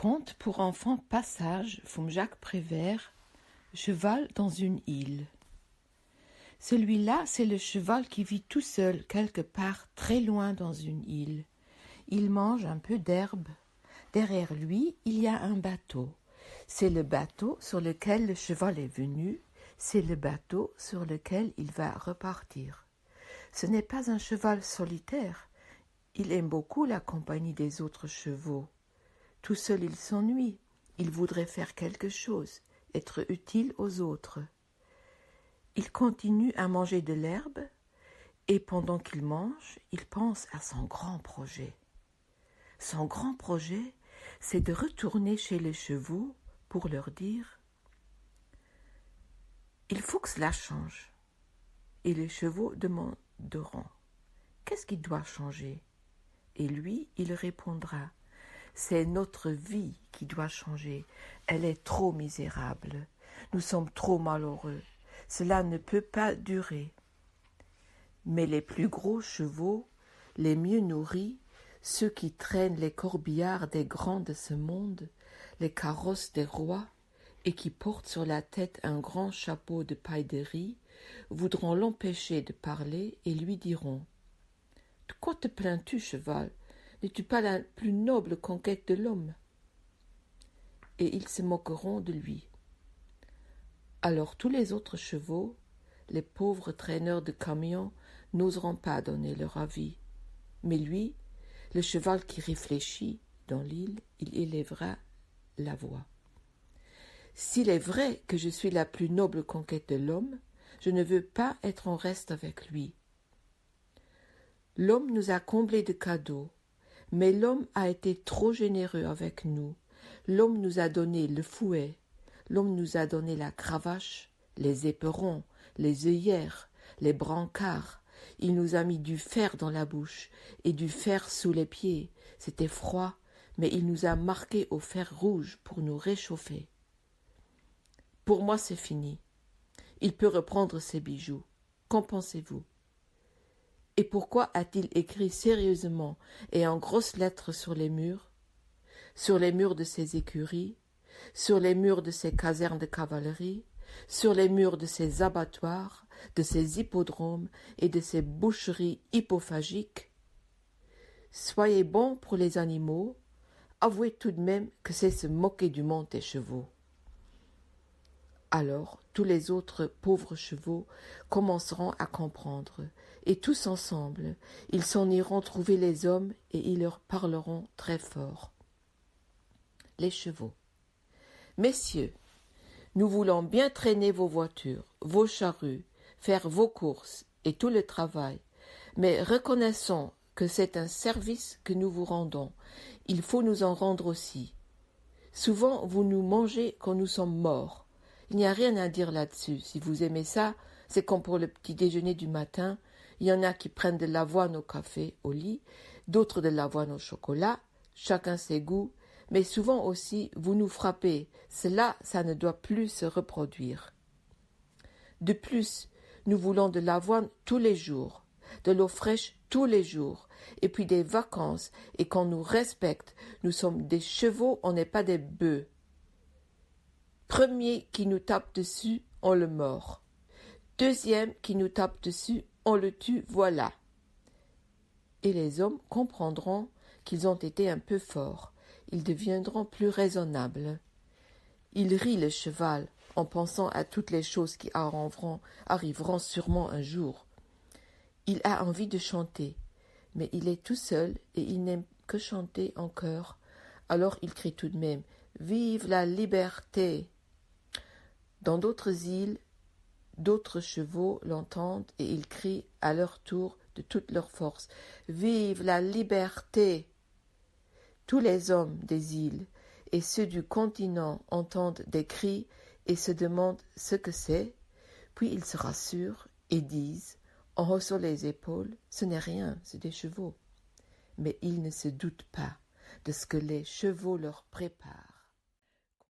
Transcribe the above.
Conte pour enfants Passage von Jacques Prévert, Cheval dans une île. Celui-là, c'est le cheval qui vit tout seul quelque part très loin dans une île. Il mange un peu d'herbe. Derrière lui, il y a un bateau. C'est le bateau sur lequel le cheval est venu. C'est le bateau sur lequel il va repartir. Ce n'est pas un cheval solitaire. Il aime beaucoup la compagnie des autres chevaux. Tout seul il s'ennuie, il voudrait faire quelque chose, être utile aux autres. Il continue à manger de l'herbe, et pendant qu'il mange, il pense à son grand projet. Son grand projet, c'est de retourner chez les chevaux pour leur dire « Il faut que cela change ». Et les chevaux demanderont « Qu'est-ce qui doit changer ?» Et lui, il répondra « C'est notre vie qui doit changer. Elle est trop misérable. Nous sommes trop malheureux. Cela ne peut pas durer. » Mais les plus gros chevaux, les mieux nourris, ceux qui traînent les corbillards des grands de ce monde, les carrosses des rois, et qui portent sur la tête un grand chapeau de paille de riz, voudront l'empêcher de parler et lui diront « De quoi te plains-tu, cheval ? N'es-tu pas la plus noble conquête de l'homme ?» Et ils se moqueront de lui. Alors tous les autres chevaux, les pauvres traîneurs de camions, n'oseront pas donner leur avis. Mais lui, le cheval qui réfléchit dans l'île, il élèvera la voix. « S'il est vrai que je suis la plus noble conquête de l'homme, je ne veux pas être en reste avec lui. L'homme nous a comblés de cadeaux. Mais l'homme a été trop généreux avec nous. L'homme nous a donné le fouet. L'homme nous a donné la cravache, les éperons, les œillères, les brancards. Il nous a mis du fer dans la bouche et du fer sous les pieds. C'était froid, mais il nous a marqués au fer rouge pour nous réchauffer. Pour moi, c'est fini. Il peut reprendre ses bijoux. Qu'en pensez-vous ? Et pourquoi a-t-il écrit sérieusement et en grosses lettres sur les murs de ses écuries, sur les murs de ses casernes de cavalerie, sur les murs de ses abattoirs, de ses hippodromes et de ses boucheries hypophagiques? Soyez bons pour les animaux, avouez tout de même que c'est se moquer du monde des chevaux. Alors tous les autres pauvres chevaux commenceront à comprendre, et tous ensemble, ils s'en iront trouver les hommes et ils leur parleront très fort. Les chevaux. Messieurs, nous voulons bien traîner vos voitures, vos charrues, faire vos courses et tout le travail, mais reconnaissons que c'est un service que nous vous rendons. Il faut nous en rendre aussi. Souvent, vous nous mangez quand nous sommes morts. Il n'y a rien à dire là-dessus. Si vous aimez ça, c'est comme pour le petit déjeuner du matin. Il y en a qui prennent de l'avoine au café, au lit, d'autres de l'avoine au chocolat, chacun ses goûts, mais souvent aussi, vous nous frappez. Cela, ça ne doit plus se reproduire. De plus, nous voulons de l'avoine tous les jours, de l'eau fraîche tous les jours, et puis des vacances, et qu'on nous respecte. Nous sommes des chevaux, on n'est pas des bœufs. Premier qui nous tape dessus, on le mord. Deuxième qui nous tape dessus, on le tue, voilà. Et les hommes comprendront qu'ils ont été un peu forts. Ils deviendront plus raisonnables. Il rit le cheval en pensant à toutes les choses qui arriveront sûrement un jour. Il a envie de chanter, mais il est tout seul et il n'aime que chanter en chœur. Alors il crie tout de même « Vive la liberté !» Dans d'autres îles, d'autres chevaux l'entendent et ils crient à leur tour de toute leur force « Vive la liberté !» Tous les hommes des îles et ceux du continent entendent des cris et se demandent ce que c'est, puis ils se rassurent et disent, en haussant les épaules, « Ce n'est rien, c'est des chevaux. » Mais ils ne se doutent pas de ce que les chevaux leur préparent.